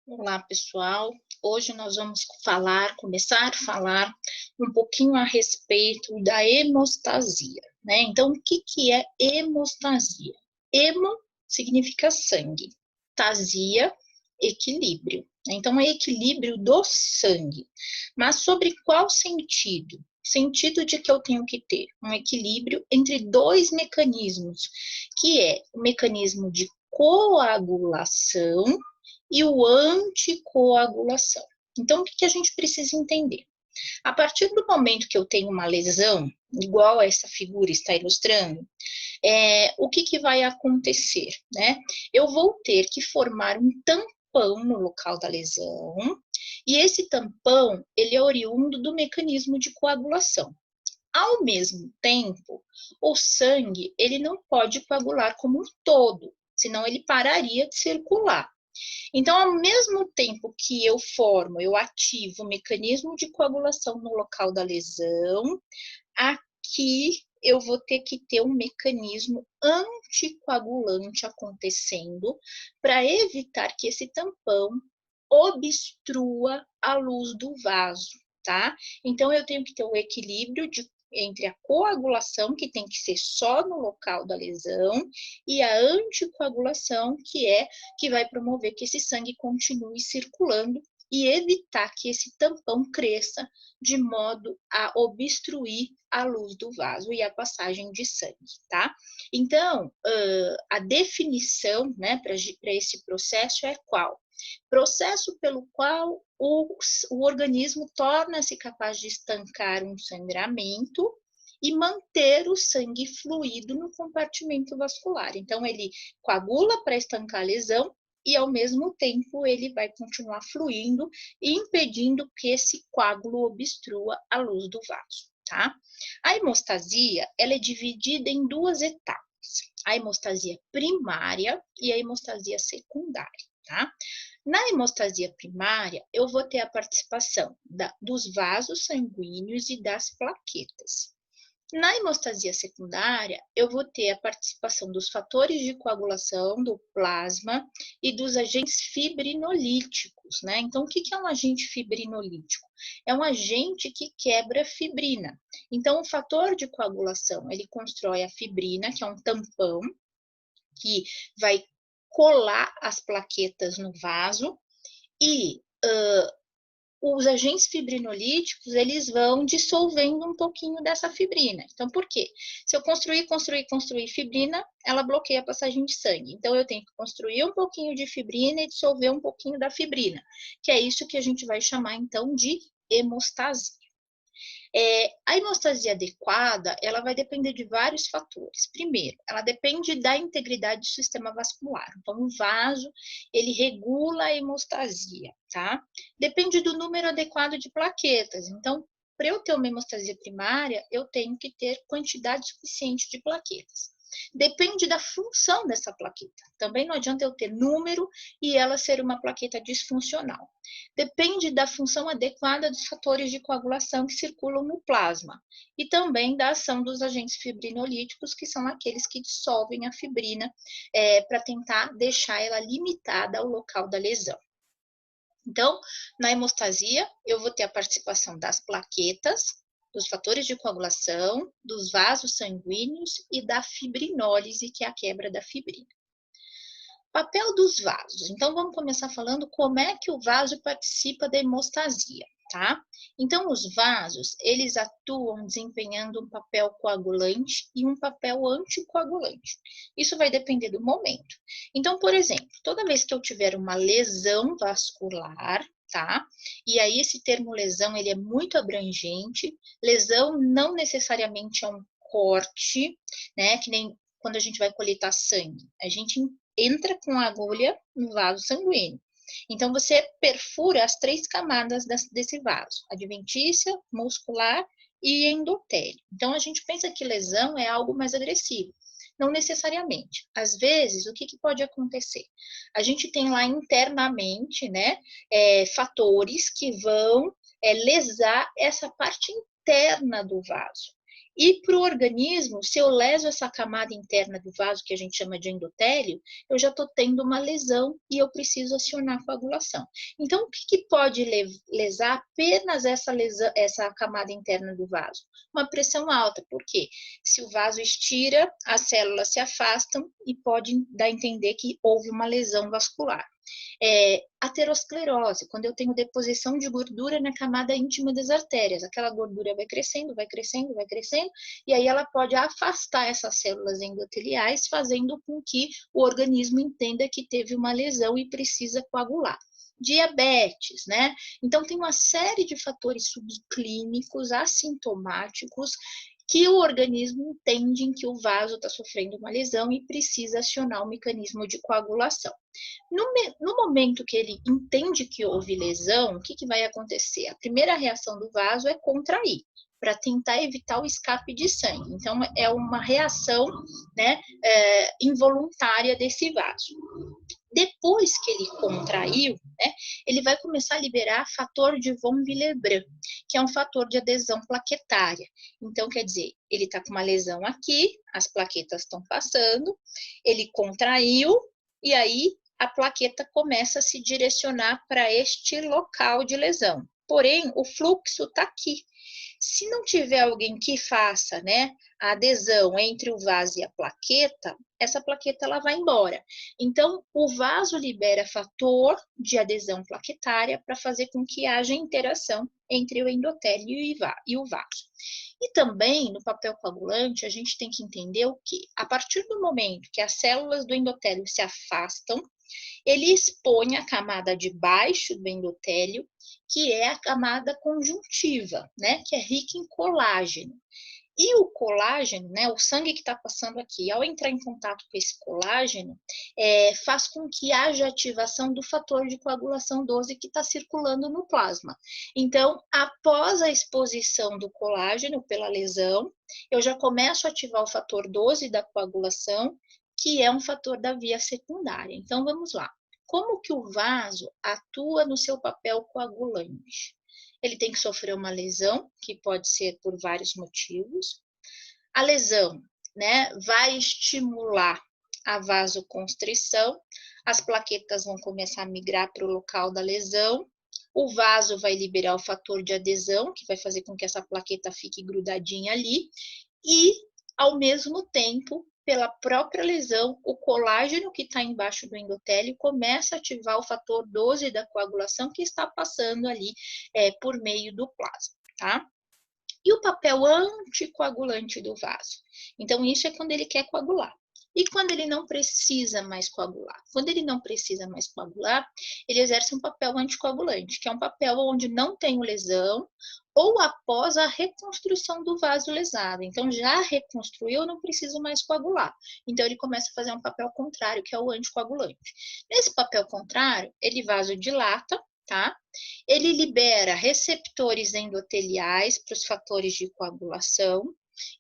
Olá, pessoal. Hoje nós vamos começar a falar um pouquinho a respeito da hemostasia, né? Então, o que que é hemostasia? Hemo significa sangue, tasia, equilíbrio, né? Então, é equilíbrio do sangue. Mas sobre qual sentido? Sentido de que eu tenho que ter um equilíbrio entre dois mecanismos, que é o mecanismo de coagulação e o anticoagulação. Então, o que a gente precisa entender? A partir do momento que eu tenho uma lesão, igual a essa figura está ilustrando, o que vai acontecer, né? Eu vou ter que formar um tampão no local da lesão, e esse tampão, ele é oriundo do mecanismo de coagulação. Ao mesmo tempo, o sangue, ele não pode coagular como um todo, senão ele pararia de circular. Então, ao mesmo tempo que eu ativo o mecanismo de coagulação no local da lesão, aqui eu vou ter que ter um mecanismo anticoagulante acontecendo para evitar que esse tampão obstrua a luz do vaso, tá? Então, eu tenho que ter o equilíbrio entre a coagulação, que tem que ser só no local da lesão, e a anticoagulação, que vai promover que esse sangue continue circulando e evitar que esse tampão cresça de modo a obstruir a luz do vaso e a passagem de sangue, tá? Então, a definição, né, para esse processo é qual? Processo pelo qual o organismo torna-se capaz de estancar um sangramento e manter o sangue fluido no compartimento vascular. Então, ele coagula para estancar a lesão e, ao mesmo tempo, ele vai continuar fluindo e impedindo que esse coágulo obstrua a luz do vaso, tá? A hemostasia, ela é dividida em duas etapas. A hemostasia primária e a hemostasia secundária, tá? Na hemostasia primária, eu vou ter a participação dos vasos sanguíneos e das plaquetas. Na hemostasia secundária, eu vou ter a participação dos fatores de coagulação, do plasma e dos agentes fibrinolíticos, né? Então, o que é um agente fibrinolítico? É um agente que quebra fibrina. Então, o fator de coagulação, ele constrói a fibrina, que é um tampão, que vai colar as plaquetas no vaso e os agentes fibrinolíticos, eles vão dissolvendo um pouquinho dessa fibrina. Então, por quê? Se eu construir fibrina, ela bloqueia a passagem de sangue. Então, eu tenho que construir um pouquinho de fibrina e dissolver um pouquinho da fibrina, que é isso que a gente vai chamar, então, de hemostasia. A hemostasia adequada, ela vai depender de vários fatores. Primeiro, ela depende da integridade do sistema vascular. Então, o vaso, ele regula a hemostasia, tá? Depende do número adequado de plaquetas. Então, para eu ter uma hemostasia primária, eu tenho que ter quantidade suficiente de plaquetas. Depende da função dessa plaqueta. Também não adianta eu ter número e ela ser uma plaqueta disfuncional. Depende da função adequada dos fatores de coagulação que circulam no plasma e também da ação dos agentes fibrinolíticos, que são aqueles que dissolvem a fibrina para tentar deixar ela limitada ao local da lesão. Então, na hemostasia, eu vou ter a participação das plaquetas, dos fatores de coagulação, dos vasos sanguíneos e da fibrinólise, que é a quebra da fibrina. Papel dos vasos. Então, vamos começar falando como é que o vaso participa da hemostasia, tá? Então, os vasos, eles atuam desempenhando um papel coagulante e um papel anticoagulante. Isso vai depender do momento. Então, por exemplo, toda vez que eu tiver uma lesão vascular, tá? E aí esse termo lesão, ele é muito abrangente. Lesão não necessariamente é um corte, né? Que nem quando a gente vai coletar sangue. A gente entra com a agulha no vaso sanguíneo. Então, você perfura as 3 camadas desse vaso: adventícia, muscular e endotélio. Então, a gente pensa que lesão é algo mais agressivo. Não necessariamente. Às vezes, o que pode acontecer? A gente tem lá internamente, né, fatores que vão lesar essa parte interna do vaso. E para o organismo, se eu leso essa camada interna do vaso, que a gente chama de endotélio, eu já estou tendo uma lesão e eu preciso acionar a coagulação. Então, o que pode lesar apenas essa camada interna do vaso? Uma pressão alta, porque se o vaso estira, as células se afastam e pode dar a entender que houve uma lesão vascular. Aterosclerose, quando eu tenho deposição de gordura na camada íntima das artérias, aquela gordura vai crescendo, vai crescendo, vai crescendo, e aí ela pode afastar essas células endoteliais, fazendo com que o organismo entenda que teve uma lesão e precisa coagular. Diabetes, né? Então, tem uma série de fatores subclínicos, assintomáticos, que o organismo entende que o vaso está sofrendo uma lesão e precisa acionar o mecanismo de coagulação. No momento que ele entende que houve lesão, o que vai acontecer? A primeira reação do vaso é contrair, para tentar evitar o escape de sangue. Então, é uma reação, né, involuntária desse vaso. Depois que ele contraiu, né, ele vai começar a liberar fator de von Willebrand, que é um fator de adesão plaquetária. Então, quer dizer, ele está com uma lesão aqui, as plaquetas estão passando, ele contraiu, e aí a plaqueta começa a se direcionar para este local de lesão. Porém, o fluxo está aqui. Se não tiver alguém que faça, né, a adesão entre o vaso e a plaqueta, essa plaqueta ela vai embora. Então, o vaso libera fator de adesão plaquetária para fazer com que haja interação entre o endotélio e o vaso. E também, no papel coagulante, a gente tem que entender o que, a partir do momento que as células do endotélio se afastam, ele expõe a camada de baixo do endotélio, que é a camada conjuntiva, né, que é rica em colágeno. E o colágeno, né, o sangue que está passando aqui, ao entrar em contato com esse colágeno, faz com que haja ativação do fator de coagulação 12 que está circulando no plasma. Então, após a exposição do colágeno pela lesão, eu já começo a ativar o fator 12 da coagulação, que é um fator da via secundária. Então, vamos lá. Como que o vaso atua no seu papel coagulante? Ele tem que sofrer uma lesão, que pode ser por vários motivos. A lesão, né, vai estimular a vasoconstrição, as plaquetas vão começar a migrar para o local da lesão, o vaso vai liberar o fator de adesão, que vai fazer com que essa plaqueta fique grudadinha ali, e, ao mesmo tempo, pela própria lesão, o colágeno que está embaixo do endotélio começa a ativar o fator 12 da coagulação que está passando ali por meio do plasma, tá? E o papel anticoagulante do vaso? Então, isso é quando ele quer coagular. E quando ele não precisa mais coagular? Quando ele não precisa mais coagular, ele exerce um papel anticoagulante, que é um papel onde não tem lesão ou após a reconstrução do vaso lesado. Então, já reconstruiu, não preciso mais coagular. Então, ele começa a fazer um papel contrário, que é o anticoagulante. Nesse papel contrário, ele vasodilata, tá? Ele libera receptores endoteliais para os fatores de coagulação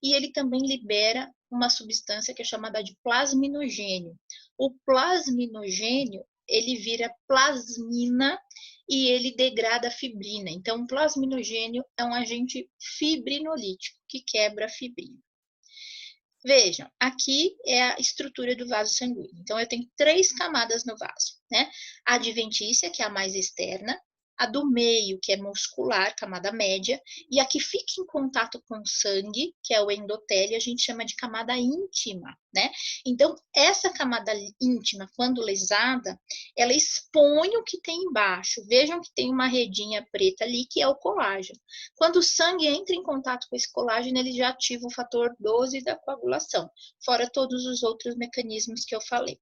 e ele também libera uma substância que é chamada de plasminogênio. O plasminogênio, ele vira plasmina e ele degrada a fibrina. Então, o plasminogênio é um agente fibrinolítico que quebra a fibrina. Vejam, aqui é a estrutura do vaso sanguíneo. Então, eu tenho 3 camadas no vaso, né? A adventícia, que é a mais externa, a do meio, que é muscular, camada média, e a que fica em contato com o sangue, que é o endotélio, a gente chama de camada íntima, né? Então, essa camada íntima, quando lesada, ela expõe o que tem embaixo. Vejam que tem uma redinha preta ali, que é o colágeno. Quando o sangue entra em contato com esse colágeno, ele já ativa o fator 12 da coagulação, fora todos os outros mecanismos que eu falei.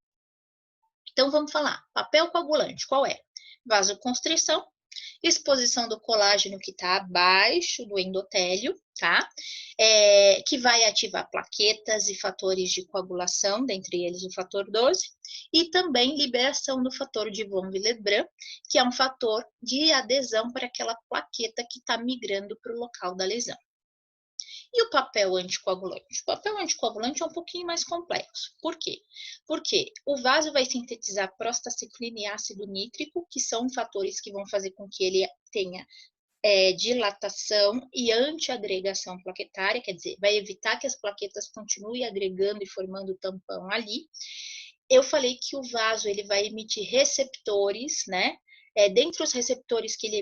Então, vamos falar. Papel coagulante, qual é? Vasoconstrição, exposição do colágeno que está abaixo do endotélio, tá? Que vai ativar plaquetas e fatores de coagulação, dentre eles o fator 12, e também liberação do fator de von Willebrand, que é um fator de adesão para aquela plaqueta que está migrando para o local da lesão. E o papel anticoagulante? O papel anticoagulante é um pouquinho mais complexo. Por quê? Porque o vaso vai sintetizar prostaciclina e ácido nítrico, que são fatores que vão fazer com que ele tenha dilatação e antiagregação plaquetária, quer dizer, vai evitar que as plaquetas continuem agregando e formando tampão ali. Eu falei que o vaso ele vai emitir receptores, né? Dentre os receptores que ele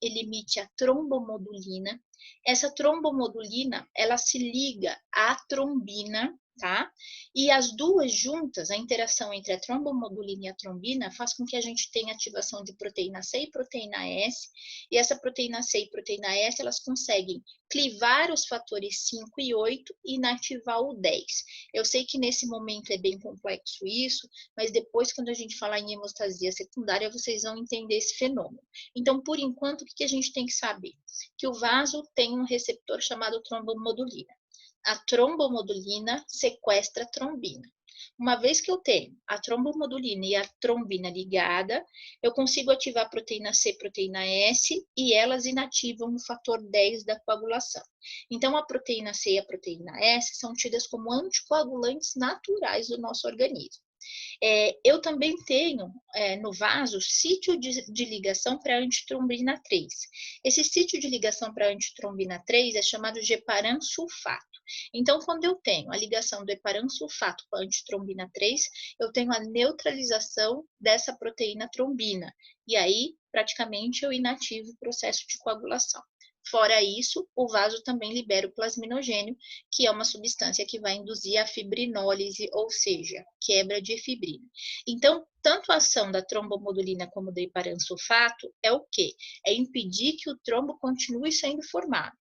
emite a trombomodulina. Essa trombomodulina, ela se liga à trombina, tá? E as duas juntas, a interação entre a trombomodulina e a trombina faz com que a gente tenha ativação de proteína C e proteína S, e essa proteína C e proteína S, elas conseguem clivar os fatores 5 e 8 e inativar o 10. Eu sei que nesse momento é bem complexo isso, mas depois, quando a gente falar em hemostasia secundária, vocês vão entender esse fenômeno. Então, por enquanto, o que a gente tem que saber? Que o vaso tem um receptor chamado trombomodulina. A trombomodulina sequestra a trombina. Uma vez que eu tenho a trombomodulina e a trombina ligada, eu consigo ativar a proteína C e proteína S e elas inativam o fator 10 da coagulação. Então, a proteína C e a proteína S são tidas como anticoagulantes naturais do nosso organismo. Eu também tenho no vaso sítio de ligação para antitrombina 3. Esse sítio de ligação para antitrombina 3 é chamado de heparan sulfato. Então, quando eu tenho a ligação do heparan sulfato com a antitrombina 3, eu tenho a neutralização dessa proteína trombina. E aí, praticamente, eu inativo o processo de coagulação. Fora isso, o vaso também libera o plasminogênio, que é uma substância que vai induzir a fibrinólise, ou seja, quebra de fibrina. Então, tanto a ação da trombomodulina como do heparan sulfato é o quê? É impedir que o trombo continue sendo formado.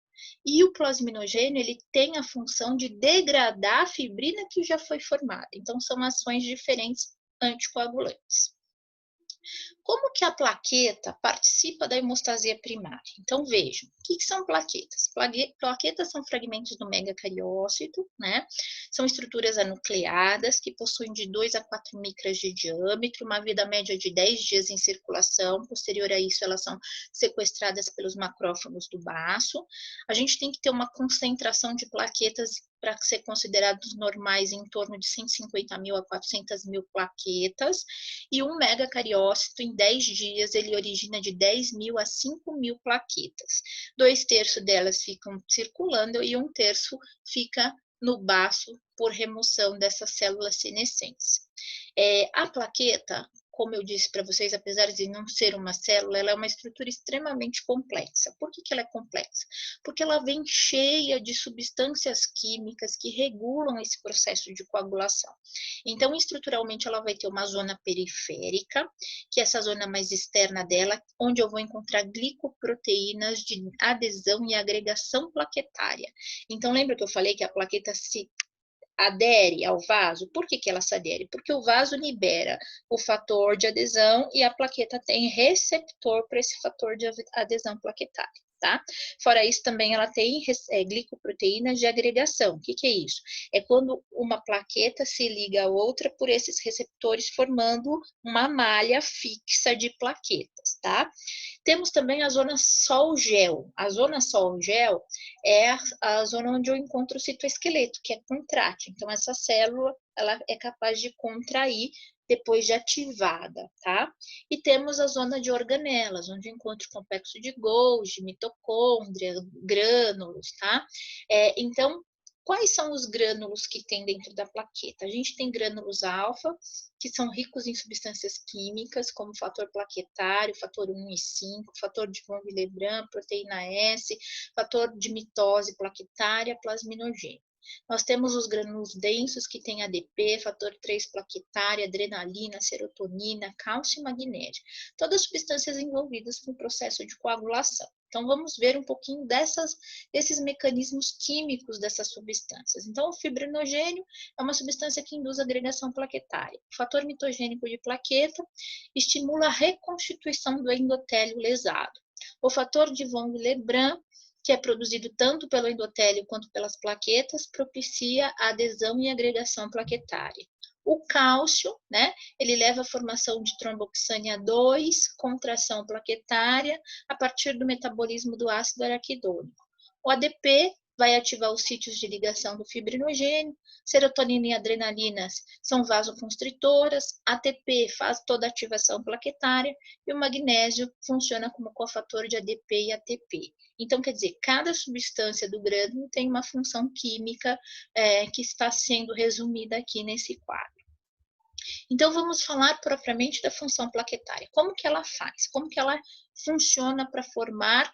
E o plasminogênio, ele tem a função de degradar a fibrina que já foi formada. Então, são ações diferentes anticoagulantes. Como que a plaqueta participa da hemostasia primária? Então, vejam, o que são plaquetas? Plaquetas são fragmentos do megacariócito, né? São estruturas anucleadas que possuem de 2 a 4 micras de diâmetro, uma vida média de 10 dias em circulação. Posterior a isso, elas são sequestradas pelos macrófagos do baço. A gente tem que ter uma concentração de plaquetas para ser considerados normais em torno de 150 mil a 400 mil plaquetas, e um megacariócito, em 10 dias, ele origina de 10 mil a 5 mil plaquetas. 2/3 delas ficam circulando e 1/3 fica no baço por remoção dessas células senescentes. A plaqueta, como eu disse para vocês, apesar de não ser uma célula, ela é uma estrutura extremamente complexa. Por que ela é complexa? Porque ela vem cheia de substâncias químicas que regulam esse processo de coagulação. Então, estruturalmente, ela vai ter uma zona periférica, que é essa zona mais externa dela, onde eu vou encontrar glicoproteínas de adesão e agregação plaquetária. Então, lembra que eu falei que a plaqueta se adere ao vaso? Por que ela se adere? Porque o vaso libera o fator de adesão e a plaqueta tem receptor para esse fator de adesão plaquetária, tá? Fora isso, também ela tem glicoproteínas de agregação. O que é isso? É quando uma plaqueta se liga a outra por esses receptores, formando uma malha fixa de plaquetas, tá? Temos também a zona sol-gel. A zona sol-gel é a zona onde eu encontro o citoesqueleto, que é contrátil. Então, essa célula ela é capaz de contrair depois de ativada, tá? E temos a zona de organelas, onde eu encontro o complexo de Golgi, mitocôndria, grânulos, tá? Então, quais são os grânulos que tem dentro da plaqueta? A gente tem grânulos alfa, que são ricos em substâncias químicas, como fator plaquetário, fator 1 e 5, fator de von Willebrand, proteína S, fator de mitose plaquetária, plasminogênio. Nós temos os grânulos densos, que têm ADP, fator 3 plaquetária, adrenalina, serotonina, cálcio e magnésio. Todas substâncias envolvidas com o processo de coagulação. Então, vamos ver um pouquinho desses mecanismos químicos dessas substâncias. Então, o fibrinogênio é uma substância que induz a agregação plaquetária. O fator mitogênico de plaqueta estimula a reconstituição do endotélio lesado. O fator de von Willebrand, que é produzido tanto pelo endotélio quanto pelas plaquetas, propicia a adesão e agregação plaquetária. O cálcio, né, ele leva à formação de tromboxânia 2, contração plaquetária, a partir do metabolismo do ácido araquidônico. O ADP vai ativar os sítios de ligação do fibrinogênio, serotonina e adrenalina são vasoconstritoras, ATP faz toda a ativação plaquetária e o magnésio funciona como cofator de ADP e ATP. Então, quer dizer, cada substância do grânulo tem uma função química que está sendo resumida aqui nesse quadro. Então, vamos falar propriamente da função plaquetária. Como que ela faz? Como que ela funciona para formar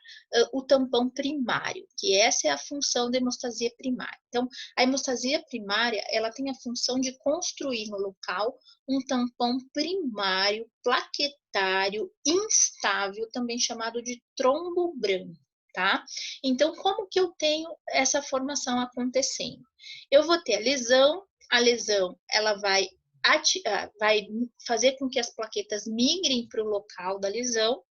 o tampão primário, que essa é a função da hemostasia primária. Então, a hemostasia primária, ela tem a função de construir no local um tampão primário, plaquetário, instável, também chamado de trombo branco, tá? Então, como que eu tenho essa formação acontecendo? Eu vou ter a lesão, ela vai fazer com que as plaquetas migrem para o local da lesão.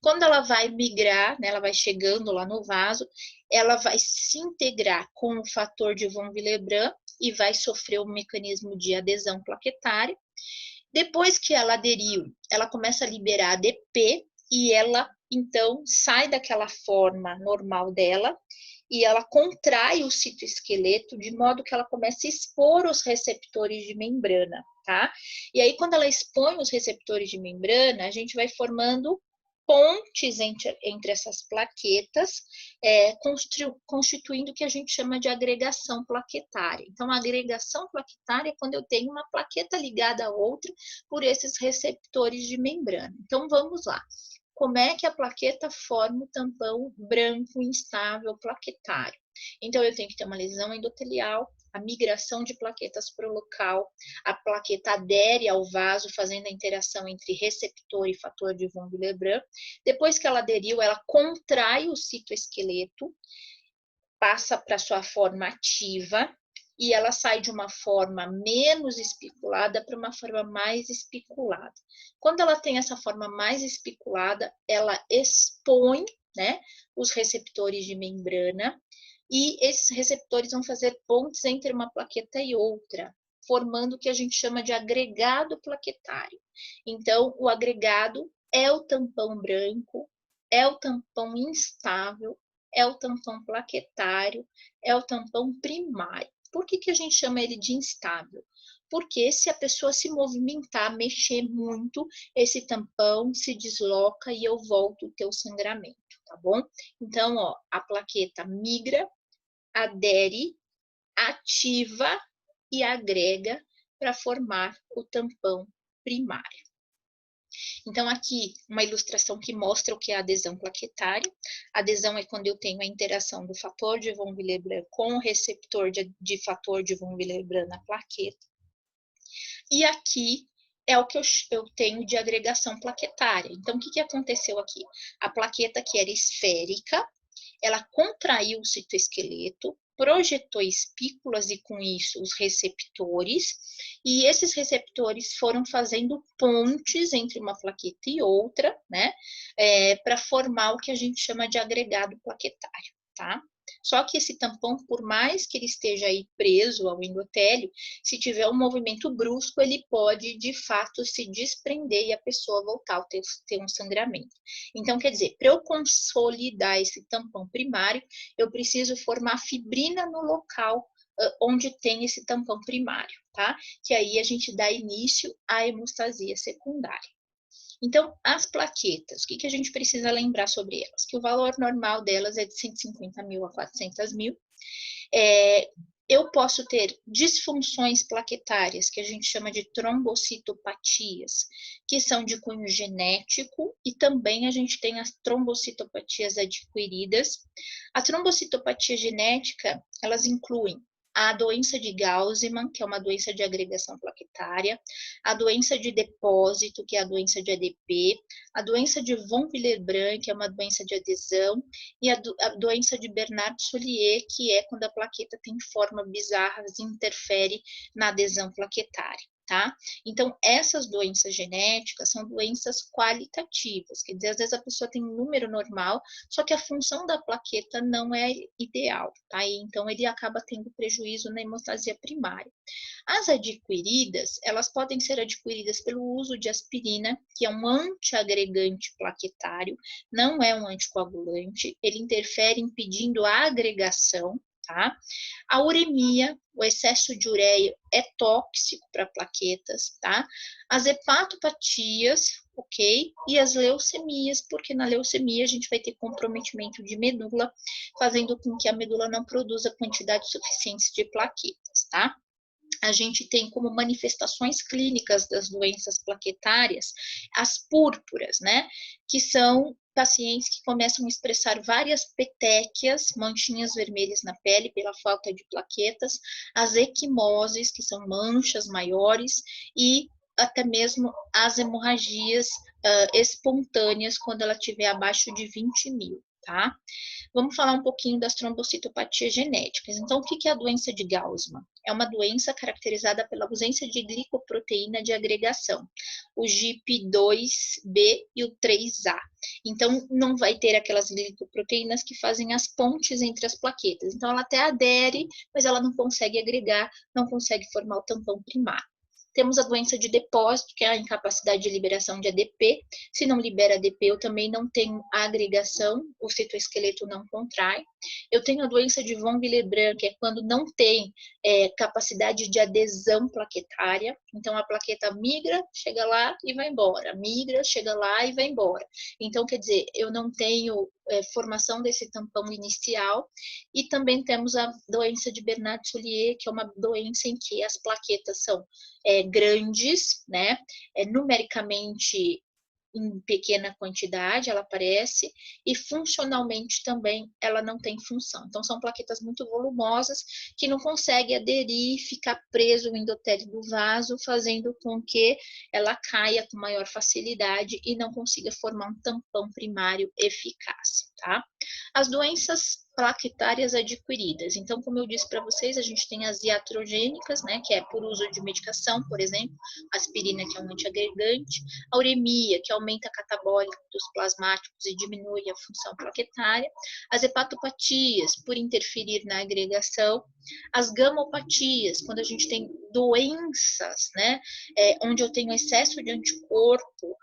Quando ela vai migrar, né, ela vai chegando lá no vaso, ela vai se integrar com o fator de von Willebrand e vai sofrer um mecanismo de adesão plaquetária. Depois que ela aderiu, ela começa a liberar ADP e ela, então, sai daquela forma normal dela e ela contrai o citoesqueleto de modo que ela começa a expor os receptores de membrana, tá? E aí, quando ela expõe os receptores de membrana, a gente vai formando pontes entre essas plaquetas, constituindo o que a gente chama de agregação plaquetária. Então, a agregação plaquetária é quando eu tenho uma plaqueta ligada a outra por esses receptores de membrana. Então, vamos lá. Como é que a plaqueta forma o tampão branco instável plaquetário? Então, eu tenho que ter uma lesão endotelial, a migração de plaquetas para o local, a plaqueta adere ao vaso, fazendo a interação entre receptor e fator de von Willebrand. Depois que ela aderiu, ela contrai o citoesqueleto, passa para sua forma ativa, e ela sai de uma forma menos espiculada para uma forma mais espiculada. Quando ela tem essa forma mais espiculada, ela expõe, né, os receptores de membrana, e esses receptores vão fazer pontes entre uma plaqueta e outra, formando o que a gente chama de agregado plaquetário. Então, o agregado é o tampão branco, é o tampão instável, é o tampão plaquetário, é o tampão primário. Por que a gente chama ele de instável? Porque se a pessoa se movimentar, mexer muito, esse tampão se desloca e eu volto a ter o sangramento, tá bom? Então, ó, a plaqueta migra, adere, ativa e agrega para formar o tampão primário. Então, aqui, uma ilustração que mostra o que é a adesão plaquetária. A adesão é quando eu tenho a interação do fator de von Willebrand com o receptor de fator de von Willebrand na plaqueta. E aqui é o que eu tenho de agregação plaquetária. Então, o que aconteceu aqui? A plaqueta que era esférica, ela contraiu o citoesqueleto, projetou espículas e, com isso, os receptores, e esses receptores foram fazendo pontes entre uma plaqueta e outra, né, para formar o que a gente chama de agregado plaquetário, tá? Só que esse tampão, por mais que ele esteja aí preso ao endotélio, se tiver um movimento brusco, ele pode, de fato, se desprender e a pessoa voltar a ter um sangramento. Então, quer dizer, para eu consolidar esse tampão primário, eu preciso formar fibrina no local onde tem esse tampão primário, tá? Que aí a gente dá início à hemostasia secundária. Então, as plaquetas, o que a gente precisa lembrar sobre elas? Que o valor normal delas é de 150 mil a 400 mil. Eu posso ter disfunções plaquetárias, que a gente chama de trombocitopatias, que são de cunho genético, e também a gente tem as trombocitopatias adquiridas. A trombocitopatia genética, elas incluem a doença de Gaussman, que é uma doença de agregação plaquetária, a doença de depósito, que é a doença de ADP, a doença de von Willebrand, que é uma doença de adesão, e a doença de Bernard-Soulier, que é quando a plaqueta tem forma bizarra e interfere na adesão plaquetária, tá? Então, essas doenças genéticas são doenças qualitativas, quer dizer, às vezes a pessoa tem um número normal, só que a função da plaqueta não é ideal, tá? E então, ele acaba tendo prejuízo na hemostasia primária. As adquiridas, elas podem ser adquiridas pelo uso de aspirina, que é um antiagregante plaquetário, não é um anticoagulante, ele interfere impedindo a agregação, tá? A uremia, o excesso de ureia é tóxico para plaquetas, tá? As hepatopatias, ok? E as leucemias, porque na leucemia a gente vai ter comprometimento de medula, fazendo com que a medula não produza quantidade suficiente de plaquetas, tá? A gente tem como manifestações clínicas das doenças plaquetárias as púrpuras, né? Que são pacientes que começam a expressar várias petequias, manchinhas vermelhas na pele pela falta de plaquetas, as equimoses, que são manchas maiores, e até mesmo as hemorragias espontâneas quando ela estiver abaixo de 20 mil, tá? Vamos falar um pouquinho das trombocitopatias genéticas. Então, o que é a doença de Gaussman? É uma doença caracterizada pela ausência de glicoproteína de agregação, o GIP2B e o 3A. Então, não vai ter aquelas glicoproteínas que fazem as pontes entre as plaquetas. Então, ela até adere, mas ela não consegue agregar, não consegue formar o tampão primário. Temos a doença de depósito, que é a incapacidade de liberação de ADP. Se não libera ADP, eu também não tenho agregação, o citoesqueleto não contrai. Eu tenho a doença de von Willebrand, que é quando não tem capacidade de adesão plaquetária. Então, a plaqueta migra, chega lá e vai embora. Migra, chega lá e vai embora. Então, quer dizer, eu não tenho formação desse tampão inicial. E também temos a doença de Bernard-Soulier, que é uma doença em que as plaquetas são grandes, né? Numericamente em pequena quantidade ela aparece, e funcionalmente também ela não tem função. Então, são plaquetas muito volumosas que não conseguem aderir, ficar preso no endotélio do vaso, fazendo com que ela caia com maior facilidade e não consiga formar um tampão primário eficaz, tá? As doenças plaquetárias adquiridas. Então, como eu disse para vocês, a gente tem as iatrogênicas, né, que é por uso de medicação, por exemplo, aspirina, que é um antiagregante, a uremia, que aumenta a catabólica dos plasmáticos e diminui a função plaquetária, as hepatopatias, por interferir na agregação, as gamopatias, quando a gente tem doenças, né, onde eu tenho excesso de anticorpo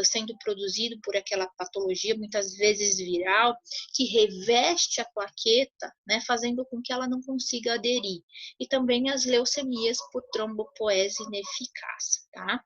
sendo produzido por aquela patologia, muitas vezes viral, que reveste a plaqueta, né, fazendo com que ela não consiga aderir. E também as leucemias por trombopoese ineficaz, tá?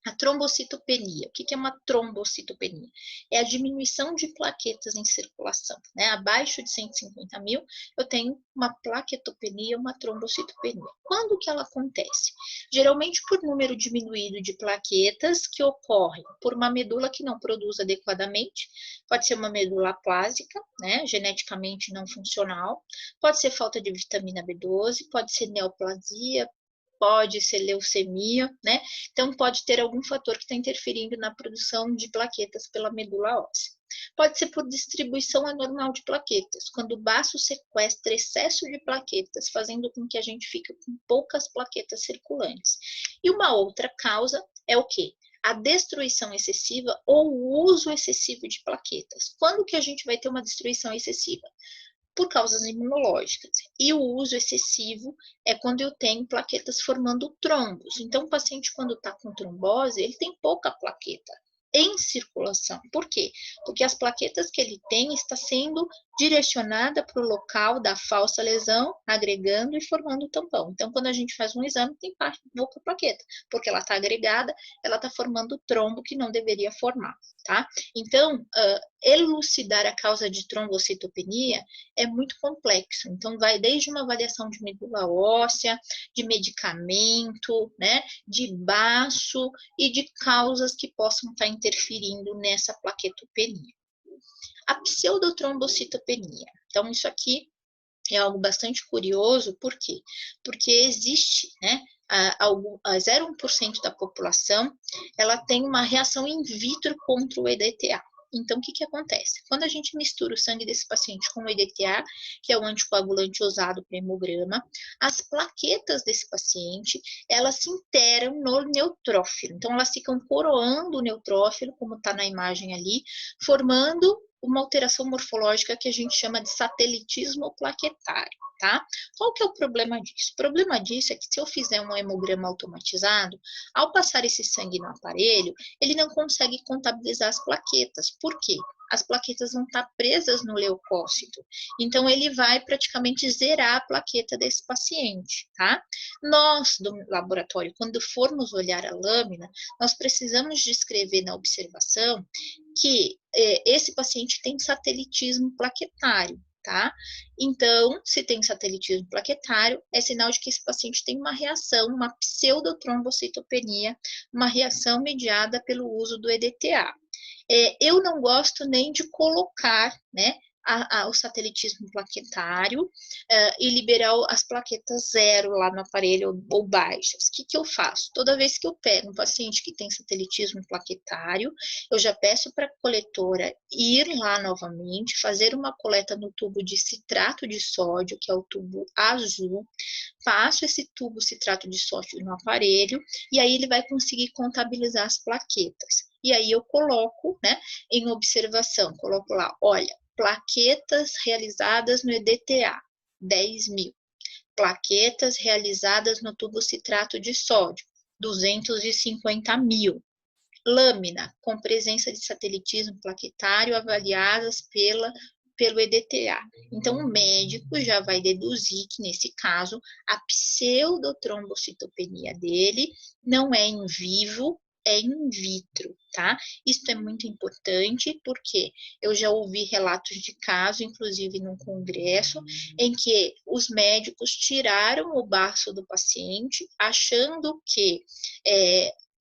A trombocitopenia. O que é uma trombocitopenia? É a diminuição de plaquetas em circulação, né? Abaixo de 150 mil, eu tenho uma plaquetopenia, uma trombocitopenia. Quando que ela acontece? Geralmente por número diminuído de plaquetas que ocorrem por uma medula que não produz adequadamente, pode ser uma medula aplásica, né? Geneticamente não funcional, pode ser falta de vitamina B12, pode ser neoplasia, pode ser leucemia, né? Então, pode ter algum fator que está interferindo na produção de plaquetas pela medula óssea. Pode ser por distribuição anormal de plaquetas, quando o baço sequestra excesso de plaquetas, fazendo com que a gente fique com poucas plaquetas circulantes. E uma outra causa é o quê? A destruição excessiva ou o uso excessivo de plaquetas. Quando que a gente vai ter uma destruição excessiva? Por causas imunológicas. E o uso excessivo é quando eu tenho plaquetas formando trombos. Então, o paciente, quando está com trombose, ele tem pouca plaqueta em circulação. Por quê? Porque as plaquetas que ele tem está sendo direcionada para o local da falsa lesão, agregando e formando o tampão. Então, quando a gente faz um exame, tem pouca plaqueta, porque ela está agregada, ela está formando trombo que não deveria formar, tá? Então, elucidar a causa de trombocitopenia é muito complexo. Então, vai desde uma avaliação de medula óssea, de medicamento, né, de baço e de causas que possam estar interferindo nessa plaquetopenia. A pseudotrombocitopenia. Então, isso aqui é algo bastante curioso, por quê? Porque existe, né, a 0,1% da população, ela tem uma reação in vitro contra o EDTA. Então, o que acontece? Quando a gente mistura o sangue desse paciente com o EDTA, que é o anticoagulante usado para hemograma, as plaquetas desse paciente, elas se interam no neutrófilo. Então, elas ficam coroando o neutrófilo, como está na imagem ali, formando uma alteração morfológica que a gente chama de satelitismo plaquetário, tá? Qual que é o problema disso? O problema disso é que se eu fizer um hemograma automatizado, ao passar esse sangue no aparelho, ele não consegue contabilizar as plaquetas. Por quê? As plaquetas vão estar presas no leucócito. Então, ele vai praticamente zerar a plaqueta desse paciente, tá? Nós, do laboratório, quando formos olhar a lâmina, nós precisamos descrever na observação que esse paciente tem satelitismo plaquetário, tá? Então, se tem satelitismo plaquetário, é sinal de que esse paciente tem uma reação, uma pseudotrombocitopenia, uma reação mediada pelo uso do EDTA. Eu não gosto nem de colocar, né, o satelitismo plaquetário e liberar as plaquetas zero lá no aparelho ou baixas. O que eu faço? Toda vez que eu pego um paciente que tem satelitismo plaquetário, eu já peço para a coletora ir lá novamente, fazer uma coleta no tubo de citrato de sódio, que é o tubo azul, passo esse tubo citrato de sódio no aparelho, e aí ele vai conseguir contabilizar as plaquetas. E aí eu coloco, né, em observação, coloco lá, olha, plaquetas realizadas no EDTA, 10.000. Plaquetas realizadas no tubo citrato de sódio, 250.000. Lâmina com presença de satelitismo plaquetário avaliadas pelo EDTA. Então, o médico já vai deduzir que, nesse caso, a pseudotrombocitopenia dele não é em vivo, é in vitro, tá? Isso é muito importante porque eu já ouvi relatos de caso, inclusive num congresso, em que os médicos tiraram o baço do paciente, achando que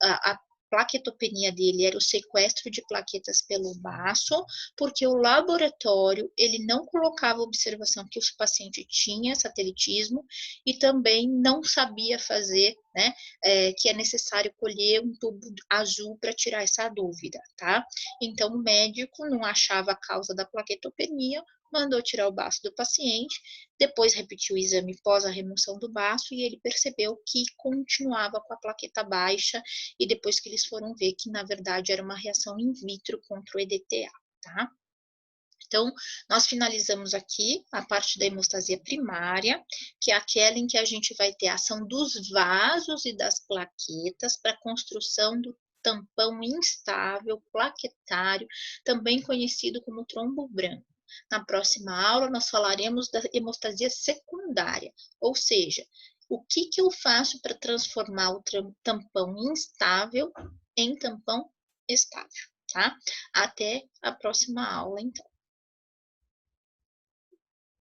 a plaquetopenia dele era o sequestro de plaquetas pelo baço, porque o laboratório ele não colocava observação que o paciente tinha satelitismo e também não sabia fazer, né, que é necessário colher um tubo azul para tirar essa dúvida, tá? Então, o médico não achava a causa da plaquetopenia, mandou tirar o baço do paciente, depois repetiu o exame pós a remoção do baço e ele percebeu que continuava com a plaqueta baixa e depois que eles foram ver que, na verdade, era uma reação in vitro contra o EDTA, tá? Então, nós finalizamos aqui a parte da hemostasia primária, que é aquela em que a gente vai ter a ação dos vasos e das plaquetas para a construção do tampão instável plaquetário, também conhecido como trombo branco. Na próxima aula, nós falaremos da hemostasia secundária, ou seja, o que eu faço para transformar o tampão instável em tampão estável, tá? Até a próxima aula, então.